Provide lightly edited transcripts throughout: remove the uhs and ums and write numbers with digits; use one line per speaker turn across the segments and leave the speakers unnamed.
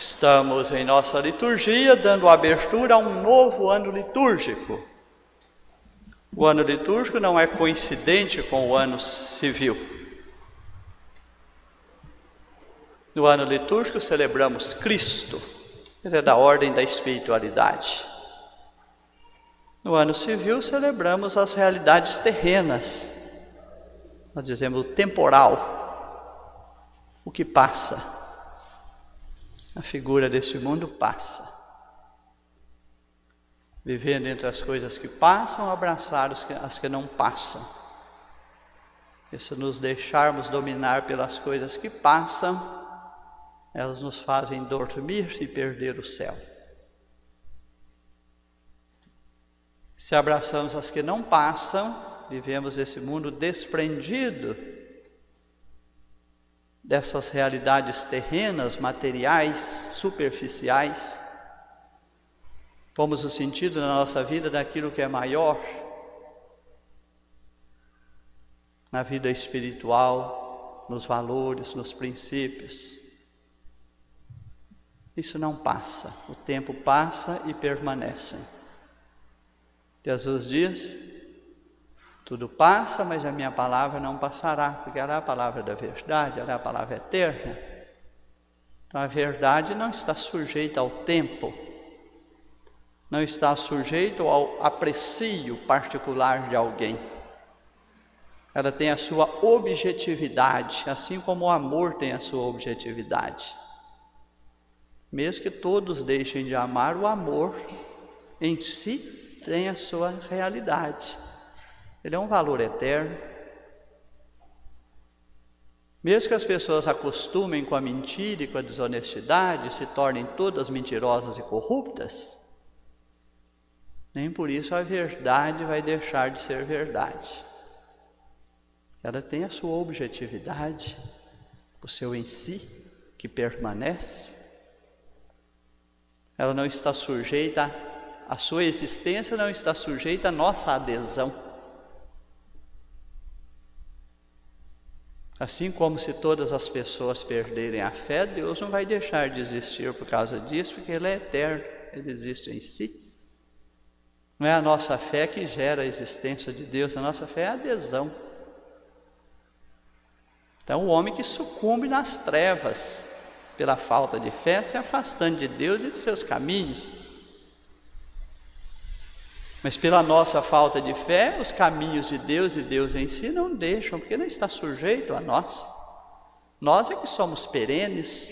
Estamos em nossa liturgia dando abertura a um novo ano litúrgico. O ano litúrgico não é coincidente com o ano civil. No ano litúrgico celebramos Cristo, ele é da ordem da espiritualidade. No ano civil celebramos as realidades terrenas, nós dizemos o temporal, o que passa. A figura desse mundo passa. Vivendo entre as coisas que passam, abraçar as que não passam. E se nos deixarmos dominar pelas coisas que passam, elas nos fazem dormir e perder o céu. Se abraçamos as que não passam, vivemos esse mundo desprendido dessas realidades terrenas, materiais, superficiais. Pomos o sentido na nossa vida daquilo que é maior, na vida espiritual, nos valores, nos princípios. Isso não passa, o tempo passa e permanecem. Jesus diz: tudo passa, mas a minha palavra não passará, porque ela é a palavra da verdade, ela é a palavra eterna. Então a verdade não está sujeita ao tempo, não está sujeita ao aprecio particular de alguém. Ela tem a sua objetividade, assim como o amor tem a sua objetividade. Mesmo que todos deixem de amar, o amor em si tem a sua realidade. Ele é um valor eterno. Mesmo que as pessoas acostumem com a mentira e com a desonestidade, se tornem todas mentirosas e corruptas, nem por isso a verdade vai deixar de ser verdade. Ela tem a sua objetividade, o seu em si, que permanece. Ela não está sujeita, a sua existência não está sujeita à nossa adesão. Assim como se todas as pessoas perderem a fé, Deus não vai deixar de existir por causa disso, porque Ele é eterno, Ele existe em si. Não é a nossa fé que gera a existência de Deus, a nossa fé é a adesão. Então o homem que sucumbe nas trevas, pela falta de fé, se afastando de Deus e de seus caminhos. Mas pela nossa falta de fé, os caminhos de Deus e Deus em si não deixam, porque não está sujeito a nós. Nós é que somos perenes.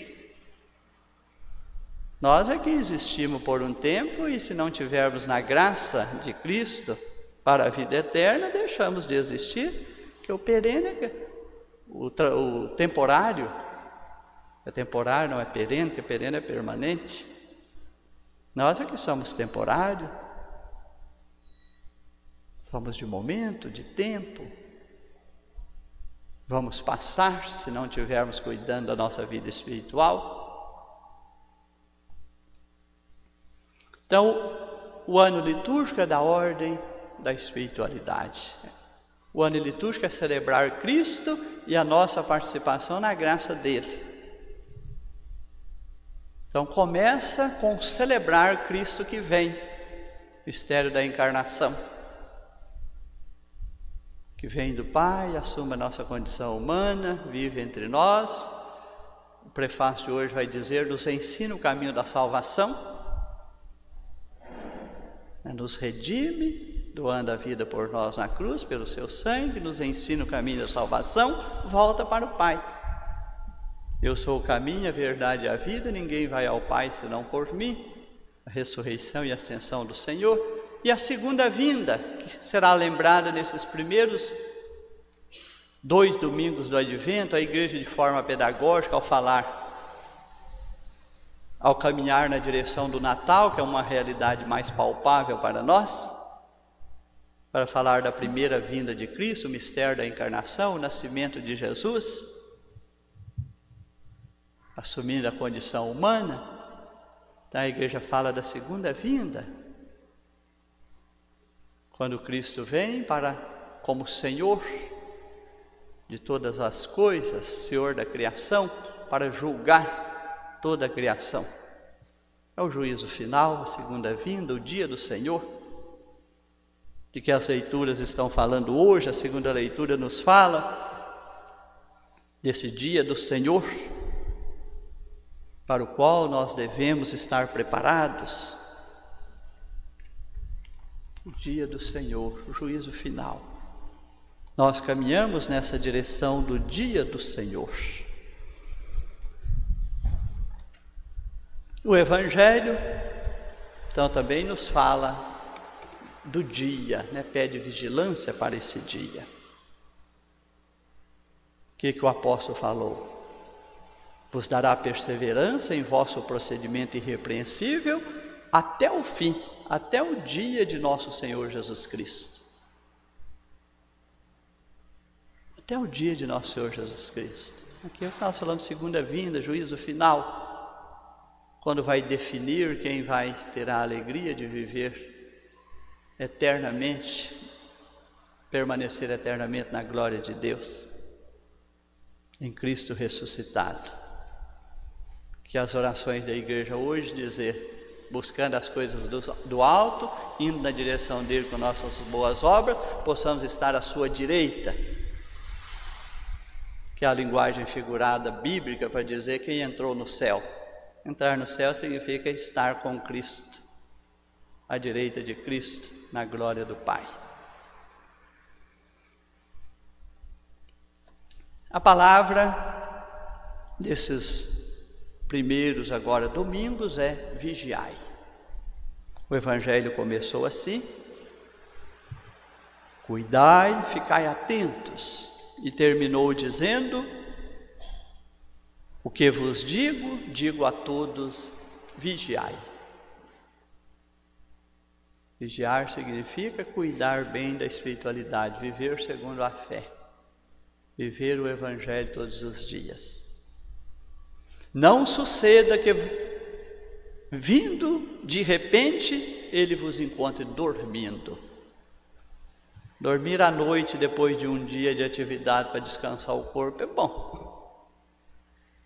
Nós é que existimos por um tempo e se não tivermos na graça de Cristo para a vida eterna, deixamos de existir, que o perene, o temporário, é temporário, não é perene, porque perene é permanente. Nós é que somos temporário. Somos de momento, de tempo. Vamos passar se não estivermos cuidando da nossa vida espiritual. Então, o ano litúrgico é da ordem da espiritualidade. O ano litúrgico é celebrar Cristo e a nossa participação na graça dele. Então começa com celebrar Cristo que vem, mistério da encarnação, que vem do Pai, assume a nossa condição humana, vive entre nós. O prefácio de hoje vai dizer: nos ensina o caminho da salvação, nos redime, doando a vida por nós na cruz, pelo seu sangue, nos ensina o caminho da salvação, volta para o Pai. Eu sou o caminho, a verdade e a vida, ninguém vai ao Pai senão por mim. A ressurreição e a ascensão do Senhor. E a segunda vinda, que será lembrada nesses primeiros 2 domingos do Advento, a igreja de forma pedagógica, ao caminhar na direção do Natal, que é uma realidade mais palpável para nós, para falar da primeira vinda de Cristo, o mistério da encarnação, o nascimento de Jesus, assumindo a condição humana. Então a igreja fala da segunda vinda, quando Cristo vem como Senhor de todas as coisas, Senhor da criação, para julgar toda a criação. É o juízo final, a segunda vinda, o dia do Senhor, de que as leituras estão falando hoje. A segunda leitura nos fala desse dia do Senhor, para o qual nós devemos estar preparados. O dia do Senhor, o juízo final. Nós caminhamos nessa direção do dia do Senhor. O Evangelho, então, também nos fala do dia, pede vigilância para esse dia. O que o apóstolo falou? Vos dará perseverança em vosso procedimento irrepreensível até o fim, até o dia de nosso Senhor Jesus Cristo. Até o dia de nosso Senhor Jesus Cristo. Aqui nós falamos segunda vinda, juízo final, quando vai definir quem vai ter a alegria de viver eternamente, permanecer eternamente na glória de Deus, em Cristo ressuscitado. Que as orações da igreja hoje dizer, buscando as coisas do alto, indo na direção dele com nossas boas obras, possamos estar à sua direita, que é a linguagem figurada bíblica para dizer quem entrou no céu. Entrar no céu significa estar com Cristo, à direita de Cristo, na glória do Pai. A palavra desses primeiros agora domingos é vigiai. O Evangelho começou assim: cuidai, ficai atentos, e terminou dizendo: o que vos digo, digo a todos, vigiai. Vigiar significa cuidar bem da espiritualidade, viver segundo a fé, viver o Evangelho todos os dias. Não suceda que, vindo de repente, ele vos encontre dormindo. Dormir à noite depois de um dia de atividade para descansar o corpo é bom.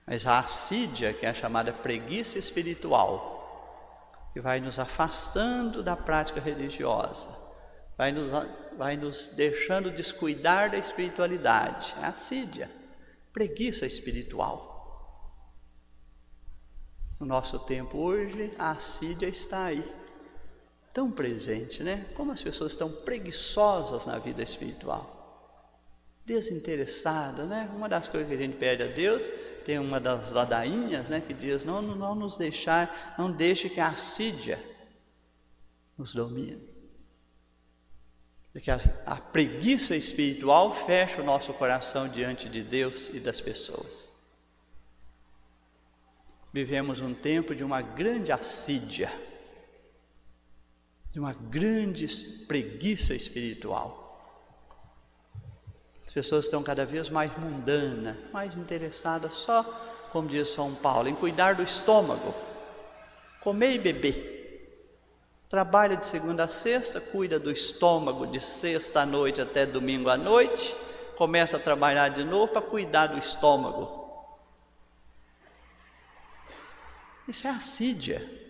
Mas a assídia, que é a chamada preguiça espiritual, que vai nos afastando da prática religiosa, vai nos deixando descuidar da espiritualidade. É a assídia, preguiça espiritual. No nosso tempo hoje, a assídia está aí, tão presente, Como as pessoas estão preguiçosas na vida espiritual, desinteressadas, Uma das coisas que a gente pede a Deus, tem uma das ladainhas, que diz: não nos deixar, não deixe que a assídia nos domine. Porque a preguiça espiritual fecha o nosso coração diante de Deus e das pessoas. Vivemos um tempo de uma grande assídia, de uma grande preguiça espiritual. As pessoas estão cada vez mais mundanas, mais interessadas só, como diz São Paulo, em cuidar do estômago, comer e beber. Trabalha de segunda a sexta, cuida do estômago de sexta à noite até domingo à noite, começa a trabalhar de novo para cuidar do estômago. Isso é assídia.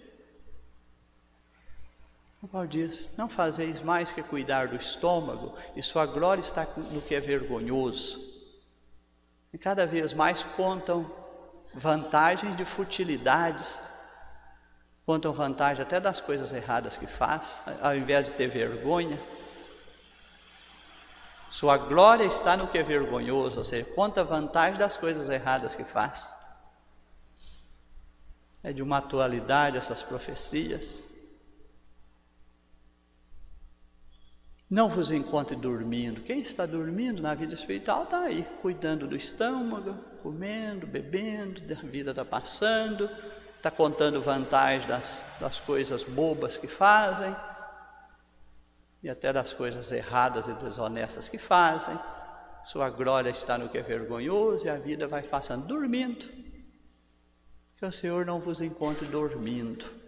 O Paulo diz: não fazeis mais que cuidar do estômago, e sua glória está no que é vergonhoso. E cada vez mais contam vantagens de futilidades, contam vantagem até das coisas erradas que faz, ao invés de ter vergonha. Sua glória está no que é vergonhoso, ou seja, conta vantagem das coisas erradas que faz. É de uma atualidade essas profecias. Não vos encontre dormindo. Quem está dormindo na vida espiritual está aí, cuidando do estômago, comendo, bebendo, a vida está passando, está contando vantagem das coisas bobas que fazem, e até das coisas erradas e desonestas que fazem. Sua glória está no que é vergonhoso, e a vida vai passando dormindo. Que o Senhor não vos encontre dormindo.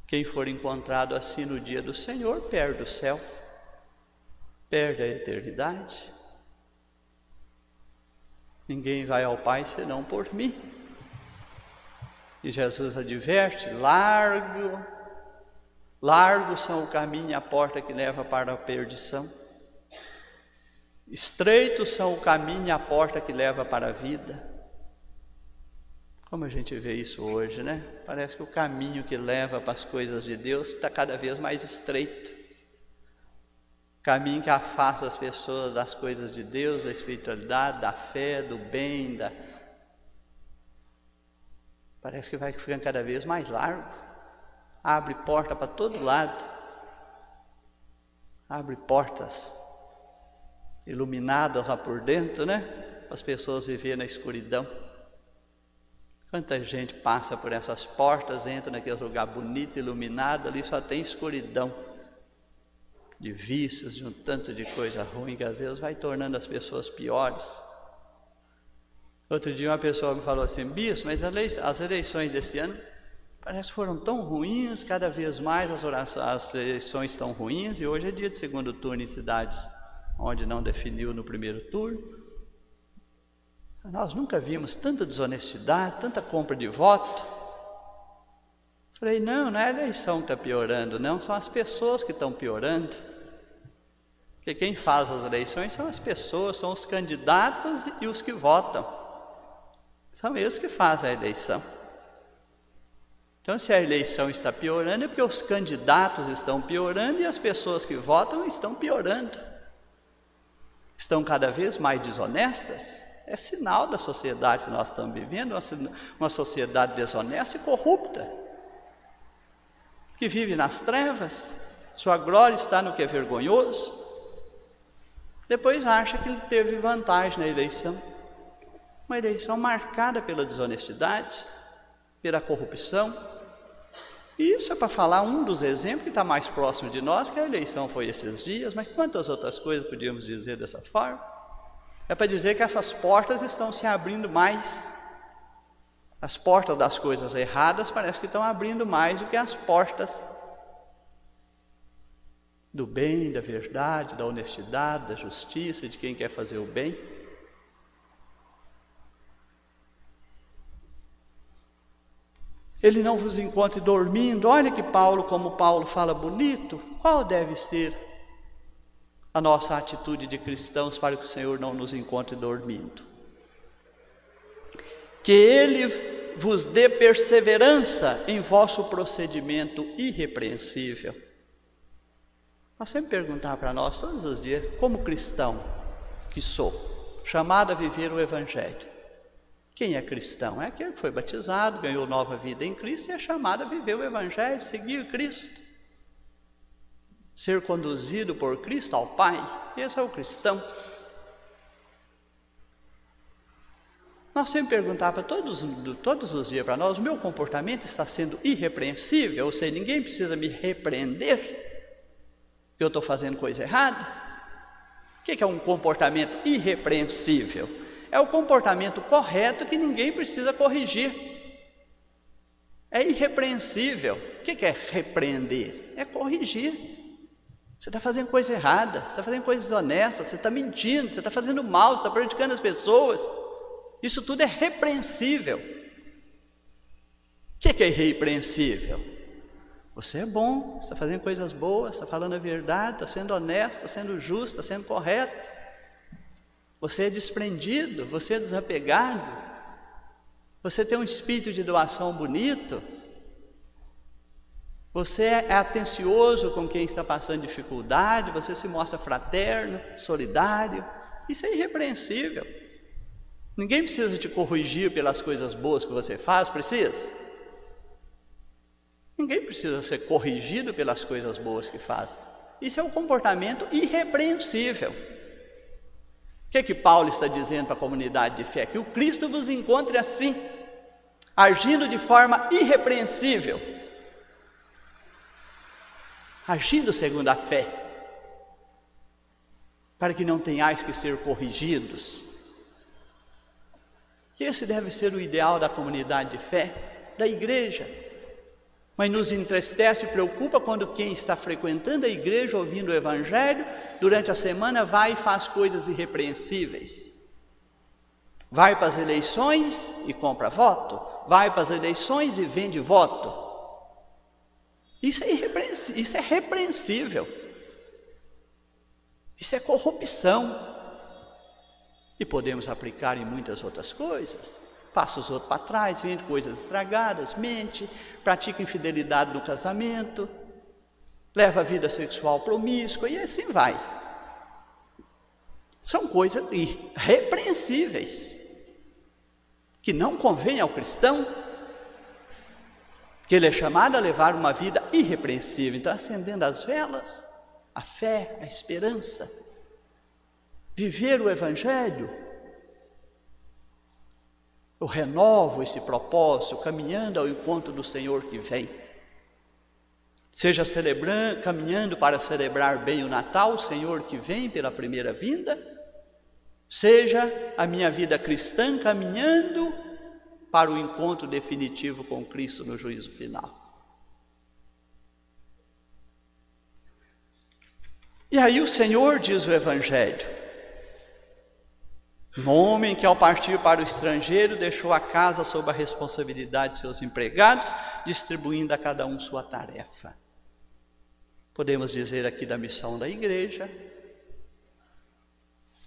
Quem for encontrado assim no dia do Senhor, perde o céu, perde a eternidade. Ninguém vai ao Pai senão por mim. E Jesus adverte: largos são o caminho e a porta que leva para a perdição. Estreitos são o caminho e a porta que leva para a vida. Como a gente vê isso hoje, né? Parece que o caminho que leva para as coisas de Deus está cada vez mais estreito. Caminho que afasta as pessoas das coisas de Deus, da espiritualidade, da fé, do bem, Parece que vai ficando cada vez mais largo. Abre porta para todo lado. Abre portas iluminadas lá por dentro, né? Para as pessoas viverem na escuridão. Quanta gente passa por essas portas, entra naquele lugar bonito, iluminado, ali só tem escuridão. De vícios, de um tanto de coisa ruim que às vezes vai tornando as pessoas piores. Outro dia uma pessoa me falou assim: bispo, mas as eleições desse ano parece que foram tão ruins, cada vez mais as eleições estão ruins, e hoje é dia de segundo turno em cidades onde não definiu no primeiro turno. Nós nunca vimos tanta desonestidade, tanta compra de voto. Falei: não é a eleição que está piorando, não, são as pessoas que estão piorando. Porque quem faz as eleições são as pessoas, são os candidatos e os que votam. São eles que fazem a eleição. Então, se a eleição está piorando, é porque os candidatos estão piorando e as pessoas que votam estão piorando. Estão cada vez mais desonestas. É sinal da sociedade que nós estamos vivendo, uma sociedade desonesta e corrupta, que vive nas trevas, sua glória está no que é vergonhoso, depois acha que ele teve vantagem na eleição. Uma eleição marcada pela desonestidade, pela corrupção. E isso é para falar um dos exemplos que está mais próximo de nós, que a eleição foi esses dias, mas quantas outras coisas podíamos dizer dessa forma? É para dizer que essas portas estão se abrindo mais. As portas das coisas erradas parece que estão abrindo mais do que as portas do bem, da verdade, da honestidade, da justiça, de quem quer fazer o bem. Ele não vos encontre dormindo. Olha que como Paulo fala bonito. Qual deve ser a nossa atitude de cristãos para que o Senhor não nos encontre dormindo? Que Ele vos dê perseverança em vosso procedimento irrepreensível. Nós sempre perguntamos para nós todos os dias, como cristão que sou, chamado a viver o Evangelho. Quem é cristão? É aquele que foi batizado, ganhou nova vida em Cristo e é chamado a viver o Evangelho, seguir Cristo. Ser conduzido por Cristo ao Pai. Esse é o cristão. Nós sempre perguntamos todos os dias para nós: o meu comportamento está sendo irrepreensível? Ou seja, ninguém precisa me repreender que eu estou fazendo coisa errada? O que é um comportamento irrepreensível? É o comportamento correto que ninguém precisa corrigir. É irrepreensível. O que é repreender? É corrigir. Você está fazendo coisa errada, você está fazendo coisa desonesta, você está mentindo, você está fazendo mal, você está prejudicando as pessoas. Isso tudo é repreensível. O que é irrepreensível? Você é bom, você está fazendo coisas boas, está falando a verdade, está sendo honesto, está sendo justo, está sendo correto. Você é desprendido, você é desapegado, você tem um espírito de doação bonito, você é atencioso com quem está passando dificuldade, você se mostra fraterno, solidário. Isso é irrepreensível. Ninguém precisa te corrigir pelas coisas boas que você faz, precisa? Ninguém precisa ser corrigido pelas coisas boas que faz. Isso é um comportamento irrepreensível. O que é que Paulo está dizendo para a comunidade de fé? Que o Cristo vos encontre assim, agindo de forma irrepreensível, agindo segundo a fé, para que não tenhais que ser corrigidos. Esse deve ser o ideal da comunidade de fé, da igreja. Mas nos entristece e preocupa quando quem está frequentando a igreja, ouvindo o Evangelho, durante a semana vai e faz coisas irrepreensíveis. Vai para as eleições e compra voto, vai para as eleições e vende voto. Isso é irrepreensível, isso é repreensível. Isso é corrupção. E podemos aplicar em muitas outras coisas. Passa os outros para trás, vende coisas estragadas, mente, pratica infidelidade no casamento, leva a vida sexual promíscua e assim vai. São coisas irrepreensíveis, que não convém ao cristão, que ele é chamado a levar uma vida irrepreensível. Então, acendendo as velas, a fé, a esperança, viver o Evangelho, eu renovo esse propósito, caminhando ao encontro do Senhor que vem. Seja caminhando para celebrar bem o Natal, o Senhor que vem pela primeira vinda, seja a minha vida cristã caminhando para o encontro definitivo com Cristo no juízo final. E aí o Senhor diz o Evangelho: um homem que ao partir para o estrangeiro deixou a casa sob a responsabilidade de seus empregados, distribuindo a cada um sua tarefa. Podemos dizer aqui da missão da igreja.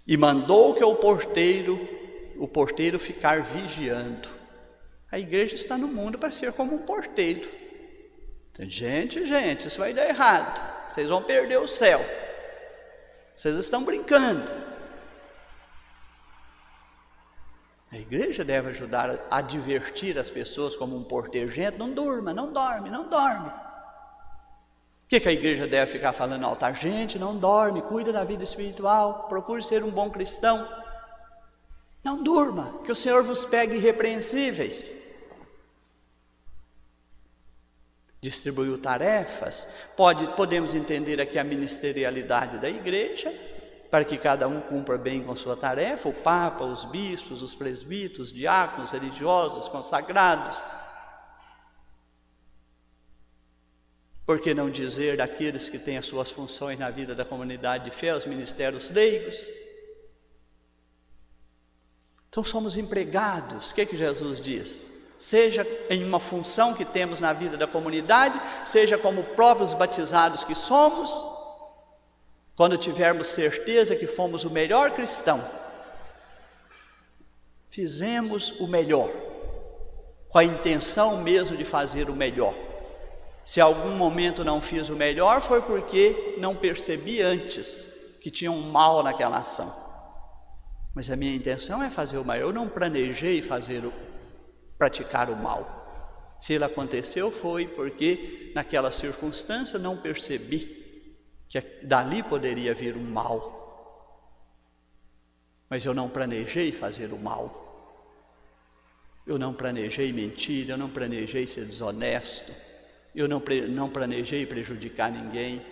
E mandou que o porteiro ficar vigiando. A igreja está no mundo para ser como um porteiro. Então, gente, isso vai dar errado. Vocês vão perder o céu. Vocês estão brincando. A igreja deve ajudar a advertir as pessoas como um porteiro. Gente, não durma, não dorme. O que a igreja deve ficar falando no altar? Gente, não dorme, cuida da vida espiritual, procure ser um bom cristão. Não durma, que o Senhor vos pegue irrepreensíveis. Distribuiu tarefas. Podemos entender aqui a ministerialidade da igreja, para que cada um cumpra bem com sua tarefa, o Papa, os bispos, os presbíteros, os diáconos, religiosos, consagrados. Por que não dizer daqueles que têm as suas funções na vida da comunidade de fé, os ministérios leigos? Então somos empregados. O que Jesus diz? Seja em uma função que temos na vida da comunidade, seja como próprios batizados que somos, quando tivermos certeza que fomos o melhor cristão, fizemos o melhor, com a intenção mesmo de fazer o melhor. Se algum momento não fiz o melhor, foi porque não percebi antes que tinha um mal naquela ação. Mas a minha intenção é fazer o melhor. Eu não planejei praticar o mal. Se ele aconteceu, foi porque naquela circunstância não percebi que dali poderia vir um mal. Mas eu não planejei fazer o mal. Eu não planejei mentir, eu não planejei ser desonesto. Eu não planejei prejudicar ninguém.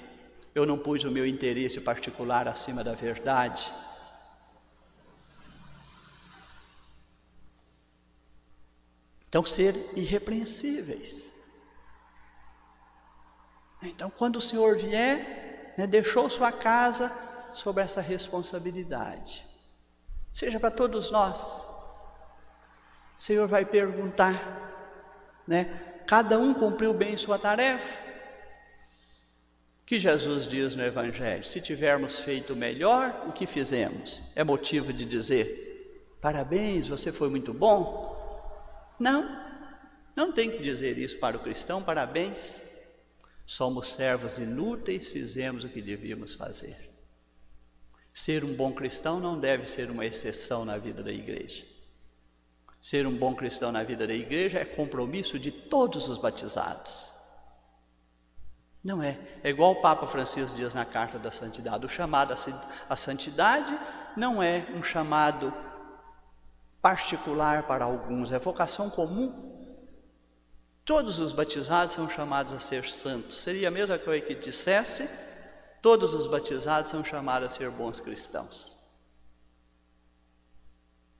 Eu não pus o meu interesse particular acima da verdade. Então, ser irrepreensíveis. Então, quando o Senhor vier, deixou sua casa sob essa responsabilidade. Seja para todos nós. O Senhor vai perguntar, cada um cumpriu bem sua tarefa? O que Jesus diz no Evangelho? Se tivermos feito melhor, o que fizemos? É motivo de dizer, parabéns, você foi muito bom? Não tem que dizer isso para o cristão, parabéns. Somos servos inúteis, fizemos o que devíamos fazer. Ser um bom cristão não deve ser uma exceção na vida da igreja. Ser um bom cristão na vida da igreja é compromisso de todos os batizados. Não é. É igual o Papa Francisco diz na Carta da Santidade. O chamado à santidade não é um chamado particular para alguns, é vocação comum. Todos os batizados são chamados a ser santos. Seria a mesma coisa que dissesse, todos os batizados são chamados a ser bons cristãos.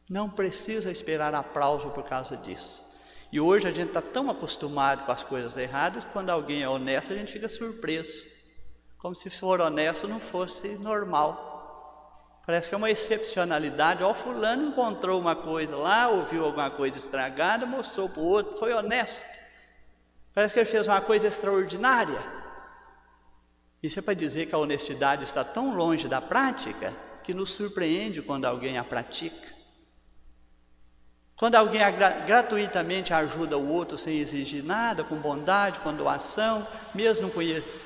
Não precisa esperar aplauso por causa disso. E hoje a gente está tão acostumado com as coisas erradas, que quando alguém é honesto, a gente fica surpreso. Como se for honesto não fosse normal. Parece que é uma excepcionalidade. Ó, fulano encontrou uma coisa lá, ouviu alguma coisa estragada, mostrou para o outro, foi honesto. Parece que ele fez uma coisa extraordinária. Isso é para dizer que a honestidade está tão longe da prática que nos surpreende quando alguém a pratica. Quando alguém gratuitamente ajuda o outro sem exigir nada, com bondade, com doação, mesmo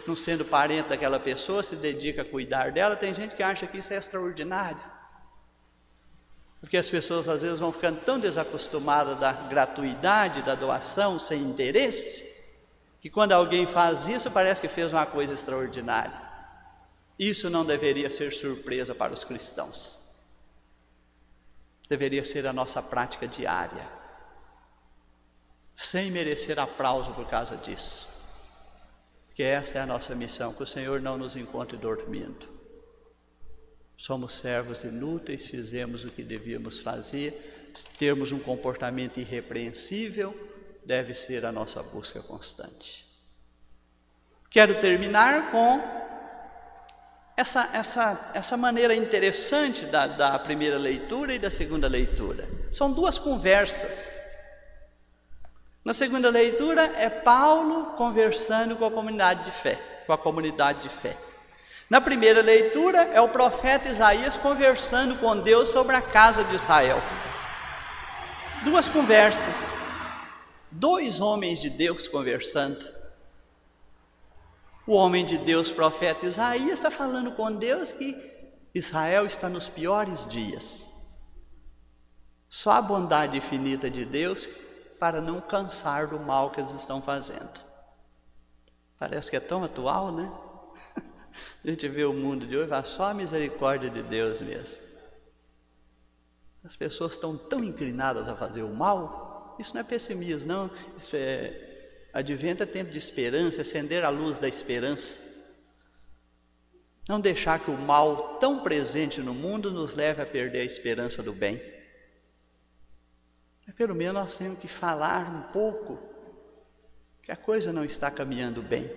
não sendo parente daquela pessoa, se dedica a cuidar dela, tem gente que acha que isso é extraordinário. Porque as pessoas às vezes vão ficando tão desacostumadas da gratuidade, da doação, sem interesse, que quando alguém faz isso, parece que fez uma coisa extraordinária. Isso não deveria ser surpresa para os cristãos. Deveria ser a nossa prática diária, sem merecer aplauso por causa disso. Porque esta é a nossa missão, que o Senhor não nos encontre dormindo. Somos servos inúteis, fizemos o que devíamos fazer, termos um comportamento irrepreensível, deve ser a nossa busca constante. Quero terminar com essa maneira interessante da primeira leitura e da segunda leitura. São duas conversas. Na segunda leitura é Paulo conversando com a comunidade de fé, Na primeira leitura é o profeta Isaías conversando com Deus sobre a casa de Israel. Duas conversas. Dois homens de Deus conversando. O homem de Deus, profeta Isaías, está falando com Deus que Israel está nos piores dias. Só a bondade infinita de Deus para não cansar do mal que eles estão fazendo. Parece que é tão atual, né? A gente vê o mundo de hoje, vai só a misericórdia de Deus mesmo. As pessoas estão tão inclinadas a fazer o mal. Isso não é pessimismo, não. Isso Advento é tempo de esperança, acender a luz da esperança. Não deixar que o mal tão presente no mundo nos leve a perder a esperança do bem. Mas pelo menos nós temos que falar um pouco que a coisa não está caminhando bem.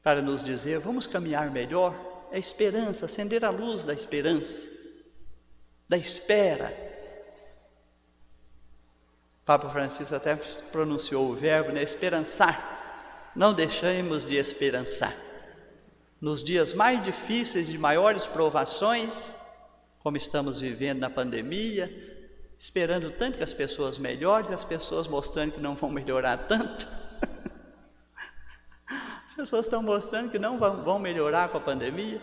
Para nos dizer, vamos caminhar melhor, é esperança, acender a luz da esperança, da espera. Papa Francisco até pronunciou o verbo, né? Esperançar. Não deixemos de esperançar. Nos dias mais difíceis, de maiores provações, como estamos vivendo na pandemia, esperando tanto que as pessoas melhorem, as pessoas mostrando que não vão melhorar tanto. As pessoas estão mostrando que não vão melhorar com a pandemia.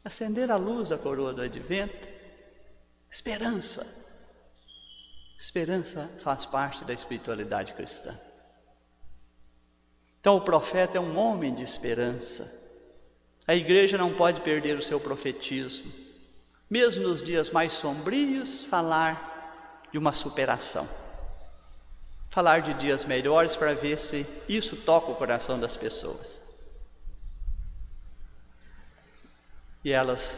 Acender a luz da coroa do Advento. Esperança. Esperança faz parte da espiritualidade cristã. Então o profeta é um homem de esperança. A igreja não pode perder o seu profetismo. Mesmo nos dias mais sombrios, falar de uma superação. Falar de dias melhores para ver se isso toca o coração das pessoas. E elas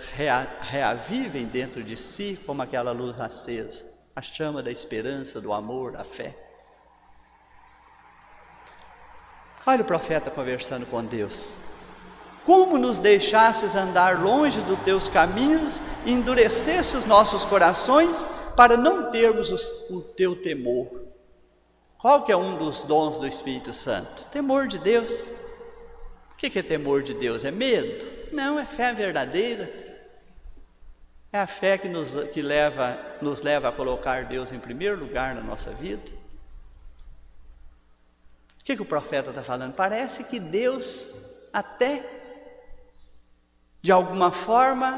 reavivem dentro de si como aquela luz acesa. A chama da esperança, do amor, da fé. Olha o profeta conversando com Deus. Como nos deixastes andar longe dos teus caminhos e endureceste os nossos corações para não termos o teu temor. Qual que é um dos dons do Espírito Santo? Temor de Deus. O que é temor de Deus? É medo? Não, é fé verdadeira. É a fé que nos leva a colocar Deus em primeiro lugar na nossa vida. O que o profeta está falando? Parece que Deus até, de alguma forma,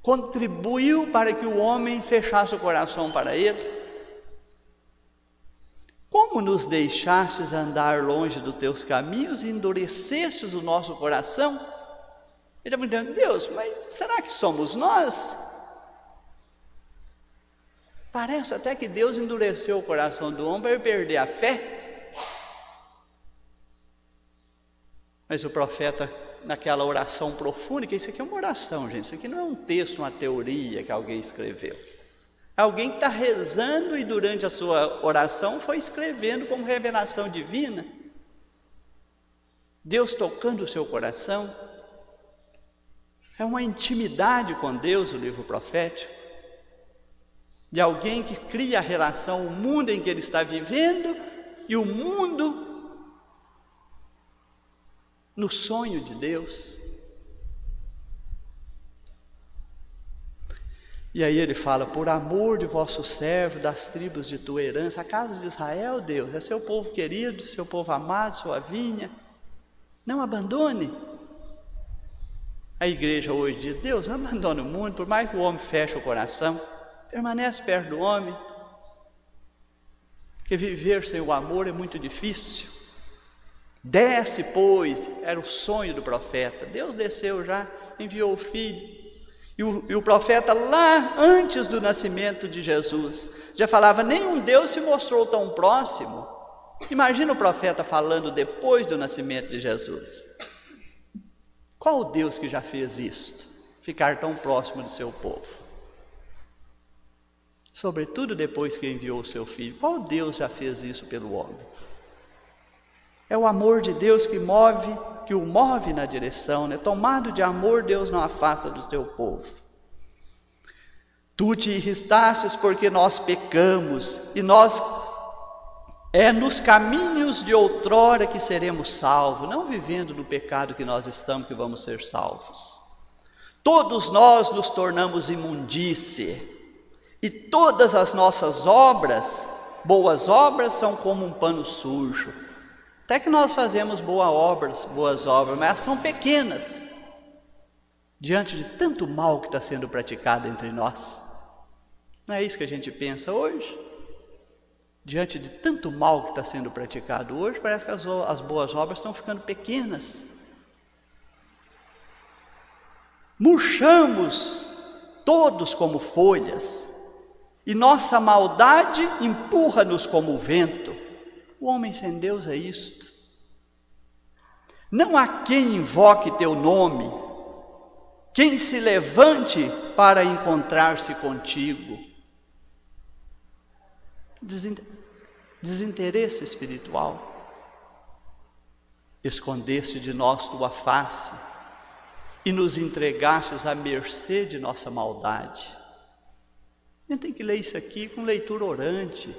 contribuiu para que o homem fechasse o coração para ele. Como nos deixastes andar longe dos teus caminhos e endurecestes o nosso coração? Ele está perguntando, Deus, mas será que somos nós? Parece até que Deus endureceu o coração do homem para ele perder a fé. Mas o profeta, naquela oração profunda, que isso aqui é uma oração, gente, isso aqui não é um texto, uma teoria que alguém escreveu. Alguém que está rezando e durante a sua oração foi escrevendo como revelação divina. Deus tocando o seu coração. É uma intimidade com Deus, o livro profético, de alguém que cria a relação, o mundo em que ele está vivendo e o mundo no sonho de Deus. E aí ele fala: por amor de vosso servo, das tribos de tua herança, a casa de Israel, Deus, é seu povo querido, seu povo amado, sua vinha, não abandone. A igreja hoje diz: Deus, não abandone o mundo, por mais que o homem feche o coração, permanece perto do homem, porque viver sem o amor é muito difícil. Desce, pois, era o sonho do profeta. Deus desceu já, enviou o Filho. E o profeta, lá antes do nascimento de Jesus, já falava: nenhum Deus se mostrou tão próximo. Imagina o profeta falando depois do nascimento de Jesus. Qual Deus que já fez isto? Ficar tão próximo do seu povo? Sobretudo depois que enviou o seu Filho. Qual Deus já fez isso pelo homem? É o amor de Deus que o move na direção, né? Tomado de amor, Deus não afasta do teu povo. Tu te irritastes porque nós pecamos, e nós nos caminhos de outrora que seremos salvos, não vivendo no pecado que nós estamos, que vamos ser salvos. Todos nós nos tornamos imundície, e todas as nossas obras, boas obras, são como um pano sujo. Até que nós fazemos boas obras, mas elas são pequenas, diante de tanto mal que está sendo praticado entre nós. Não é isso que a gente pensa hoje? Diante de tanto mal que está sendo praticado hoje, parece que as boas obras estão ficando pequenas. Murchamos todos como folhas, e nossa maldade empurra-nos como o vento. O homem sem Deus é isto. Não há quem invoque teu nome, quem se levante para encontrar-se contigo. Desinteresse espiritual. Escondeste de nós tua face e nos entregastes à mercê de nossa maldade. A gente tem que ler isso aqui com leitura orante.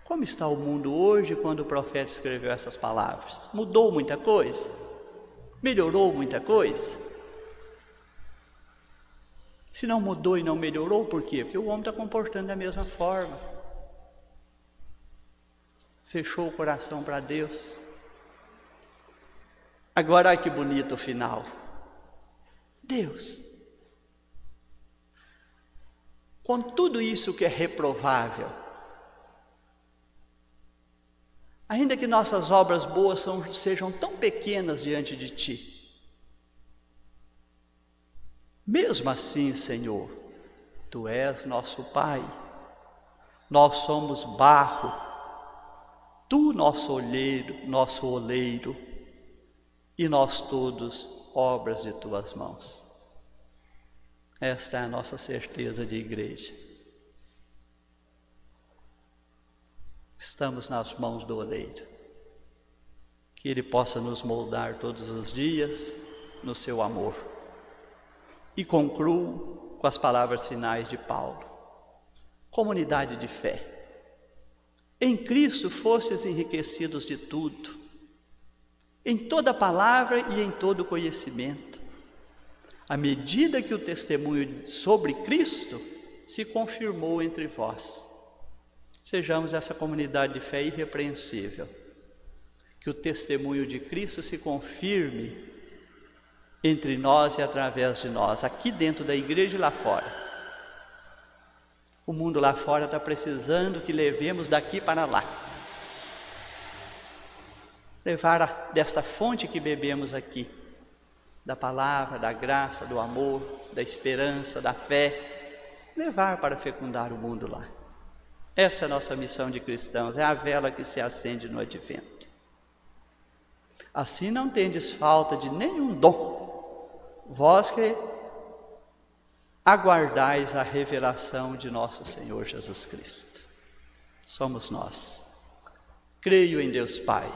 Como está o mundo hoje quando o profeta escreveu essas palavras? Mudou muita coisa? Melhorou muita coisa? Se não mudou e não melhorou, por quê? Porque o homem está comportando da mesma forma. Fechou o coração para Deus. Agora, olha que bonito o final. Deus, com tudo isso que é reprovável, ainda que nossas obras boas sejam tão pequenas diante de Ti, mesmo assim, Senhor, Tu és nosso Pai, nós somos barro, Tu nosso oleiro, e nós todos obras de Tuas mãos. Esta é a nossa certeza de igreja. Estamos nas mãos do oleiro, que Ele possa nos moldar todos os dias no seu amor. E concluo com as palavras finais de Paulo. Comunidade de fé. Em Cristo fostes enriquecidos de tudo, em toda palavra e em todo conhecimento, à medida que o testemunho sobre Cristo se confirmou entre vós. Sejamos essa comunidade de fé irrepreensível, que o testemunho de Cristo se confirme entre nós e através de nós, aqui dentro da igreja e lá fora. O mundo lá fora está precisando que levemos daqui para lá. Levar desta fonte que bebemos aqui, da palavra, da graça, do amor, da esperança, da fé, levar para fecundar o mundo lá. Essa é a nossa missão de cristãos, é a vela que se acende no advento. Assim não tendes falta de nenhum dom, vós que aguardais a revelação de nosso Senhor Jesus Cristo. Somos nós. Creio em Deus Pai,